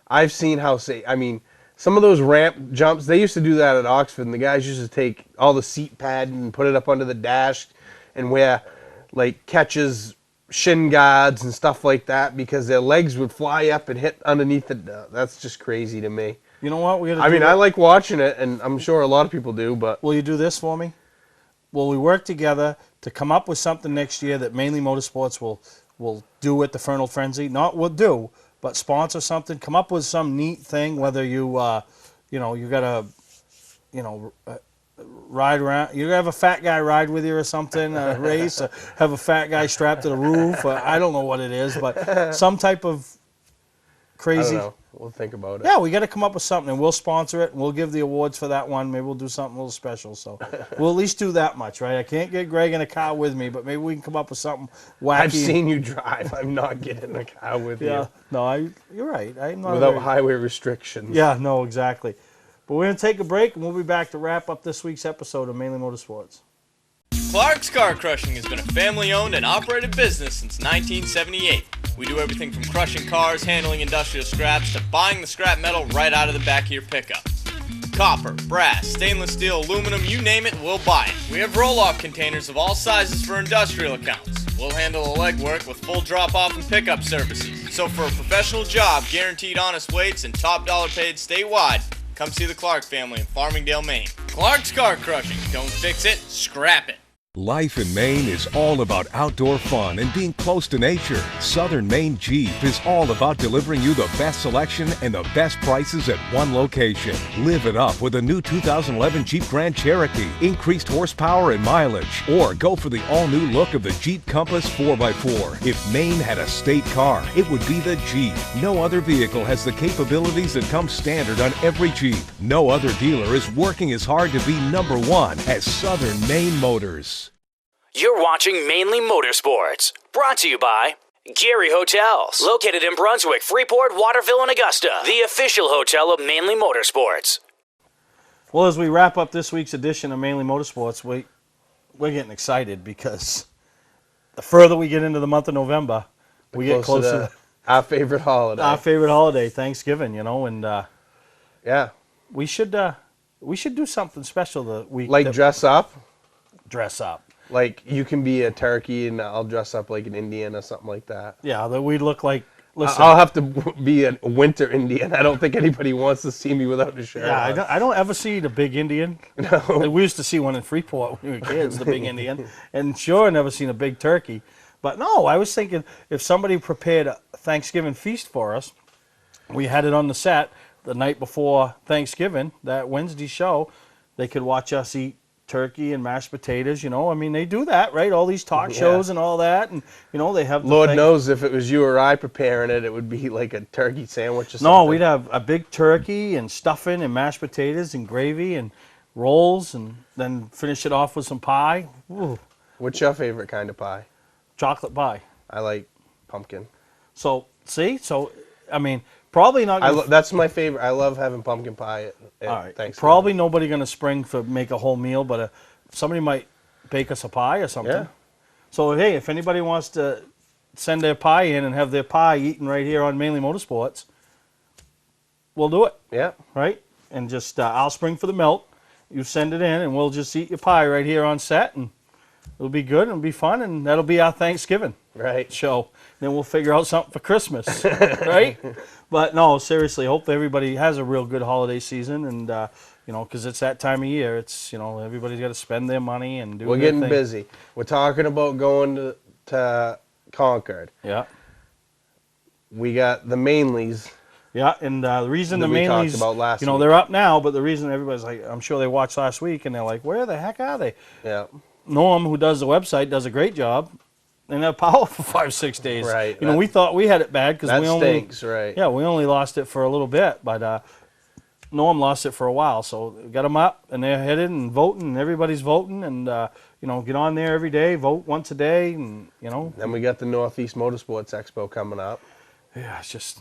I've seen how some of those ramp jumps, they used to do that at Oxford, and the guys used to take all the seat pad and put it up under the dash and wear like catches, shin guards and stuff like that because their legs would fly up and hit underneath it. That's just crazy to me. You know what? I like watching it, and I'm sure a lot of people do, but... Will you do this for me? Will we work together to come up with something next year that Mainly Motorsports will do at the Fernald Frenzy? Not will do, but sponsor something. Come up with some neat thing, whether you got to, ride around. You have a fat guy ride with you or something, a race, or have a fat guy strapped to the roof. I don't know what it is, but some type of crazy... I don't know. We'll think about it. Yeah, we got to come up with something, and we'll sponsor it, and we'll give the awards for that one. Maybe we'll do something a little special. So we'll at least do that much, right? I can't get Greg in a car with me, but maybe we can come up with something wacky. I've seen you drive. I'm not getting in a car with you. Yeah, no, you're right. I'm not without highway restrictions. Yeah, no, exactly. But we're going to take a break, and we'll be back to wrap up this week's episode of Mainly Motorsports. Clark's Car Crushing has been a family-owned and operated business since 1978. We do everything from crushing cars, handling industrial scraps, to buying the scrap metal right out of the back of your pickup. Copper, brass, stainless steel, aluminum, you name it, we'll buy it. We have roll-off containers of all sizes for industrial accounts. We'll handle the legwork with full drop-off and pickup services. So for a professional job, guaranteed honest weights, and top dollar paid statewide, come see the Clark family in Farmingdale, Maine. Clark's Car Crushing. Don't fix it, scrap it. Life in Maine is all about outdoor fun and being close to nature. Southern Maine Jeep is all about delivering you the best selection and the best prices at one location. Live it up with a new 2011 Jeep Grand Cherokee, increased horsepower and mileage, or go for the all-new look of the Jeep Compass 4x4. If Maine had a state car, it would be the Jeep. No other vehicle has the capabilities that come standard on every Jeep. No other dealer is working as hard to be #1 as Southern Maine Motors. You're watching Mainly Motorsports, brought to you by Gary Hotels, located in Brunswick, Freeport, Waterville, and Augusta, the official hotel of Mainly Motorsports. Well, as we wrap up this week's edition of Mainly Motorsports, we're getting excited because the further we get into the month of November, we get closer to our favorite holiday. Our favorite holiday, Thanksgiving, you know, and yeah, we should do something special the week. Like dress up. Dress up. Like you can be a turkey and I'll dress up like an Indian or something like that. Yeah, that we look like. Listen, I'll have to be a winter Indian. I don't think anybody wants to see me without a shirt. Yeah, I don't ever see the big Indian. No. We used to see one in Freeport when we were kids, the big Indian, and sure, I never seen a big turkey. But no, I was thinking if somebody prepared a Thanksgiving feast for us, we had it on the set the night before Thanksgiving, that Wednesday show, they could watch us eat turkey and mashed potatoes, you know. I mean, they do that, right? All these talk shows and all that, and you know, they have. Lord knows if it was you or I preparing it, it would be like a turkey sandwich or something. No, we'd have a big turkey and stuffing and mashed potatoes and gravy and rolls, and then finish it off with some pie. Ooh. What's your favorite kind of pie? Chocolate pie. I like pumpkin. So see, I mean, probably not. That's my favorite. I love having pumpkin pie at all right. Thanksgiving. Probably nobody going to spring for make a whole meal, but somebody might bake us a pie or something. Yeah. So hey, if anybody wants to send their pie in and have their pie eaten right here on Mainly Motorsports, we'll do it. Yeah. Right? And just I'll spring for the milk. You send it in, and we'll just eat your pie right here on set, and it'll be good and it'll be fun, and that'll be our Thanksgiving show. Then we'll figure out something for Christmas, right? But no, seriously, hope everybody has a real good holiday season, and you know, because it's that time of year. It's, you know, everybody's got to spend their money and do. We're getting busy. We're talking about going to Concord. Yeah. We got the Mainleys. Yeah, and the reason the Mainleys, talked about last you know, week. they're up now, but the reason everybody's like, I'm sure they watched last week, and they're like, where the heck are they? Yeah. Norm, who does the website, does a great job. And have power for 5-6 days. Right. You know, we thought we had it bad because we only stinks, right? Yeah, we only lost it for a little bit, but Norm lost it for a while. So we got them up, and they're headed and voting, and everybody's voting, and you know, get on there every day, vote once a day, and you know. Then we got the Northeast Motorsports Expo coming up. Yeah, it's just,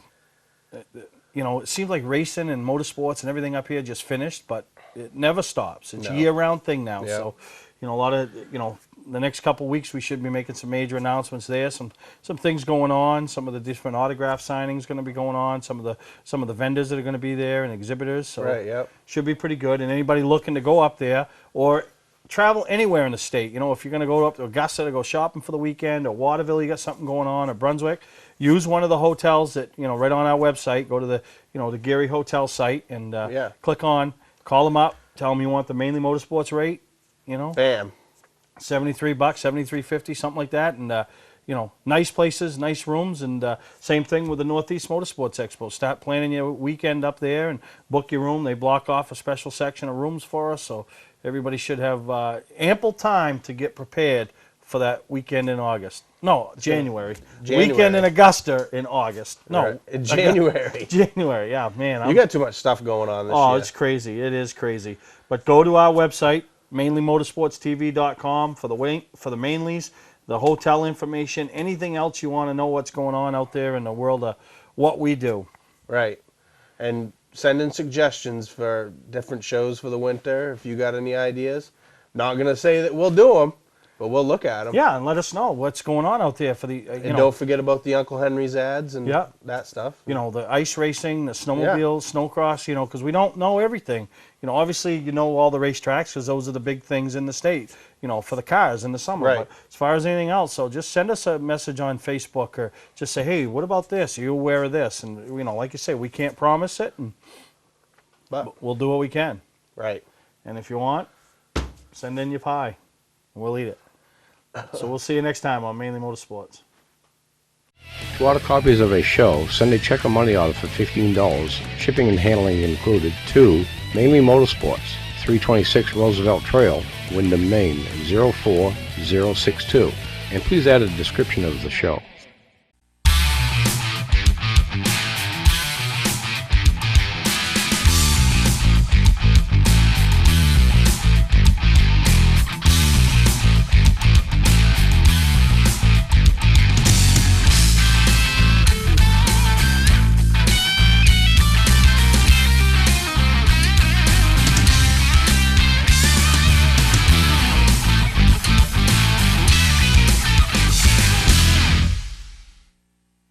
you know, it seems like racing and motorsports and everything up here just finished, but it never stops. It's a year-round thing now. Yep. So, you know, a lot of, you know, the next couple of weeks we should be making some major announcements there. Some things going on. Some of the different autograph signings going to be going on. Some of the vendors that are going to be there and exhibitors. So should be pretty good. And anybody looking to go up there or travel anywhere in the state, you know, if you're going to go up to Augusta to go shopping for the weekend, or Waterville, you got something going on, or Brunswick, use one of the hotels that, you know, right on our website. Go to the, you know, the Gary Hotel site and click on, call them up, tell them you want the Mainly Motorsports rate, you know. Bam. $73, $73.50, something like that, and you know, nice places, nice rooms, and same thing with the Northeast Motorsports Expo. Start planning your weekend up there and book your room. They block off a special section of rooms for us, so everybody should have ample time to get prepared for that weekend in August. No, January. Weekend in Augusta in August. No, in January. January, yeah, man. You got too much stuff going on this year. Oh, it's crazy. It is crazy. But go to our website, MainlyMotorsportsTV.com, for the Mainleys, the hotel information, anything else you want to know what's going on out there in the world of what we do. Right. And send in suggestions for different shows for the winter if you got any ideas. Not going to say that we'll do them, But we'll look at them. Yeah, and let us know what's going on out there for the. And don't forget about the Uncle Henry's ads and that stuff. You know, the ice racing, the snowmobile, snowcross. You know, because we don't know everything. You know, obviously you know all the racetracks because those are the big things in the state. You know, for the cars in the summer. Right. But as far as anything else, so just send us a message on Facebook or just say, hey, what about this? Are you aware of this? And you know, like you say, we can't promise it, but we'll do what we can. Right. And if you want, send in your pie, and we'll eat it. So we'll see you next time on Mainly Motorsports. To order copies of a show, send a check or money order for $15, shipping and handling included, to Mainly Motorsports, 326 Roosevelt Trail, Windham, Maine, 04062. And please add a description of the show.